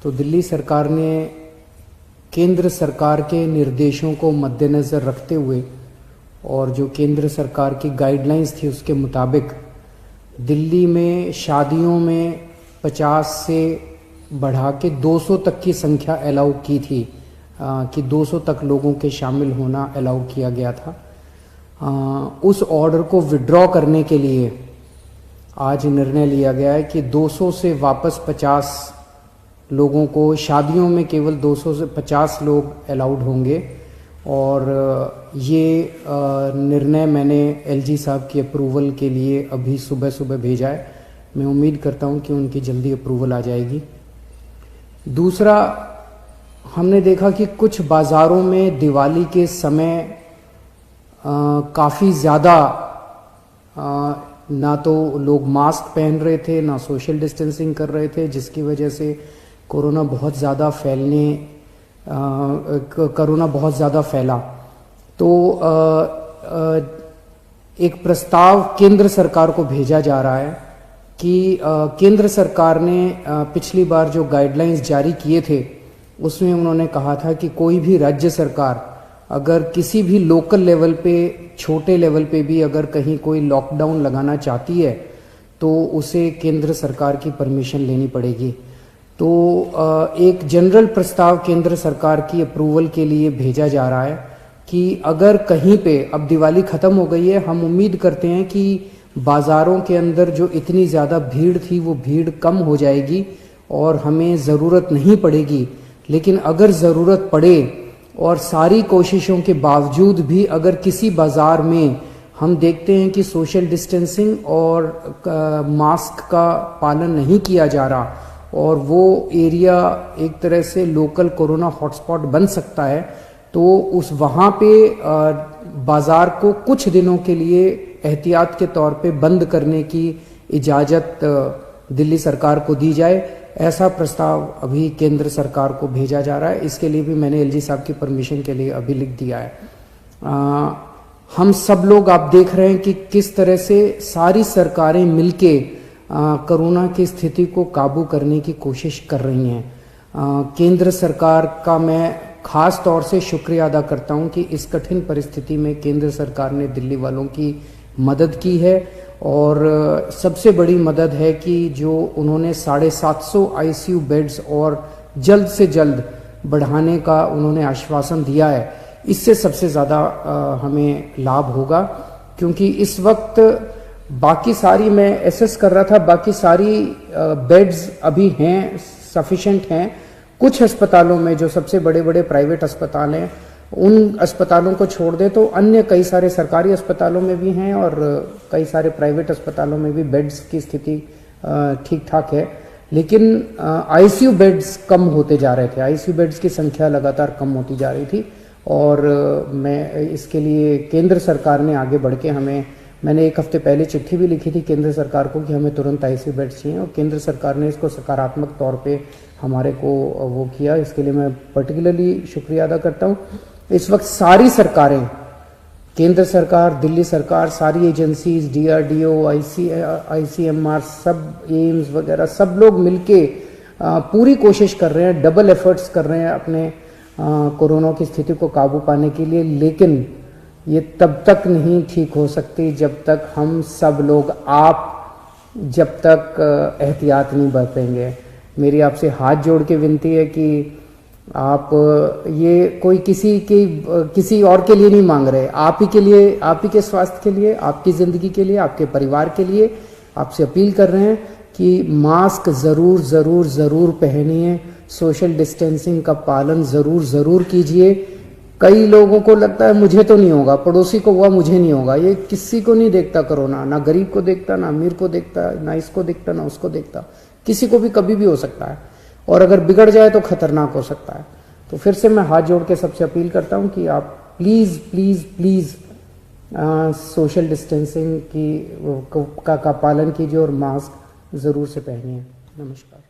तो दिल्ली सरकार ने केंद्र सरकार के निर्देशों को मद्देनज़र रखते हुए और जो केंद्र सरकार की गाइडलाइंस थी उसके मुताबिक दिल्ली में शादियों में 50 से बढ़ा के 200 तक की संख्या अलाउ की थी कि 200 तक लोगों के शामिल होना अलाउ किया गया था। उस ऑर्डर को विड्रॉ करने के लिए आज निर्णय लिया गया है कि 200 से वापस 50 लोगों को, शादियों में केवल 200 से 50 लोग अलाउड होंगे। और ये निर्णय मैंने एलजी साहब की अप्रूवल के लिए अभी सुबह सुबह भेजा है। मैं उम्मीद करता हूँ कि उनकी जल्दी अप्रूवल आ जाएगी। दूसरा, हमने देखा कि कुछ बाज़ारों में दिवाली के समय काफ़ी ज़्यादा ना तो लोग मास्क पहन रहे थे, ना सोशल डिस्टेंसिंग कर रहे थे, जिसकी वजह से कोरोना बहुत ज़्यादा फैला। तो एक प्रस्ताव केंद्र सरकार को भेजा जा रहा है कि केंद्र सरकार ने पिछली बार जो गाइडलाइंस जारी किए थे उसमें उन्होंने कहा था कि कोई भी राज्य सरकार अगर किसी भी लोकल लेवल पे, छोटे लेवल पे भी अगर कहीं कोई लॉकडाउन लगाना चाहती है तो उसे केंद्र सरकार की परमिशन लेनी पड़ेगी। तो एक जनरल प्रस्ताव केंद्र सरकार की अप्रूवल के लिए भेजा जा रहा है कि अगर कहीं पे, अब दिवाली ख़त्म हो गई है, हम उम्मीद करते हैं कि बाज़ारों के अंदर जो इतनी ज़्यादा भीड़ थी वो भीड़ कम हो जाएगी और हमें ज़रूरत नहीं पड़ेगी। लेकिन अगर ज़रूरत पड़े और सारी कोशिशों के बावजूद भी अगर किसी बाज़ार में हम देखते हैं कि सोशल डिस्टेंसिंग और मास्क का पालन नहीं किया जा रहा और वो एरिया एक तरह से लोकल कोरोना हॉटस्पॉट बन सकता है, तो उस वहाँ पे बाज़ार को कुछ दिनों के लिए एहतियात के तौर पे बंद करने की इजाज़त दिल्ली सरकार को दी जाए। ऐसा प्रस्ताव अभी केंद्र सरकार को भेजा जा रहा है। इसके लिए भी मैंने एलजी साहब की परमिशन के लिए अभी लिख दिया है। हम सब लोग, आप देख रहे हैं कि किस तरह से सारी सरकारें मिलके कोरोना की स्थिति को काबू करने की कोशिश कर रही हैं। केंद्र सरकार का मैं खास तौर से शुक्रिया अदा करता हूं कि इस कठिन परिस्थिति में केंद्र सरकार ने दिल्ली वालों की मदद की है। और सबसे बड़ी मदद है कि जो उन्होंने 750 आईसीयू बेड्स और जल्द से जल्द बढ़ाने का उन्होंने आश्वासन दिया है। इससे सबसे ज़्यादा हमें लाभ होगा, क्योंकि इस वक्त बाकी सारी, मैं एसेस कर रहा था, बाकी सारी बेड्स अभी हैं, सफिशेंट हैं। कुछ अस्पतालों में, जो सबसे बड़े बड़े प्राइवेट अस्पताल हैं, उन अस्पतालों को छोड़ दे तो अन्य कई सारे सरकारी अस्पतालों में भी हैं और कई सारे प्राइवेट अस्पतालों में भी बेड्स की स्थिति ठीक ठाक है। लेकिन आईसीयू बेड्स कम होते जा रहे थे, आईसीयू बेड्स की संख्या लगातार कम होती जा रही थी। और मैं इसके लिए केंद्र सरकार ने आगे बढ़ के मैंने एक हफ्ते पहले चिट्ठी भी लिखी थी केंद्र सरकार को कि हमें तुरंत आईसीयू बेड्स चाहिए, और केंद्र सरकार ने इसको सकारात्मक तौर पे हमारे को वो किया। इसके लिए मैं पर्टिकुलरली शुक्रिया अदा करता हूँ। इस वक्त सारी सरकारें, केंद्र सरकार, दिल्ली सरकार, सारी एजेंसीज, डीआरडीओ, आईसीएमआर, सब एम्स वगैरह, सब लोग मिलके पूरी कोशिश कर रहे हैं, डबल एफर्ट्स कर रहे हैं अपने कोरोना की स्थिति को काबू पाने के लिए। लेकिन ये तब तक नहीं ठीक हो सकती जब तक हम सब लोग, जब तक एहतियात नहीं बरतेंगे। मेरी आपसे हाथ जोड़ के विनती है कि आप ये कोई किसी और के लिए नहीं मांग रहे, आप ही के लिए, आप ही के स्वास्थ्य के लिए, आपकी ज़िंदगी के लिए, आपके परिवार के लिए आपसे अपील कर रहे हैं कि मास्क ज़रूर ज़रूर ज़रूर पहनिए, सोशल डिस्टेंसिंग का पालन ज़रूर कीजिए। कई लोगों को लगता है मुझे तो नहीं होगा, पड़ोसी को हुआ मुझे नहीं होगा। ये किसी को नहीं देखता कोरोना, ना गरीब को देखता, ना अमीर को देखता, ना इसको देखता, ना उसको देखता। किसी को भी कभी भी हो सकता है, और अगर बिगड़ जाए तो खतरनाक हो सकता है। तो फिर से मैं हाथ जोड़ के सबसे अपील करता हूं कि आप please please please social distancing का पालन कीजिए और मास्क ज़रूर से पहनिए। नमस्कार।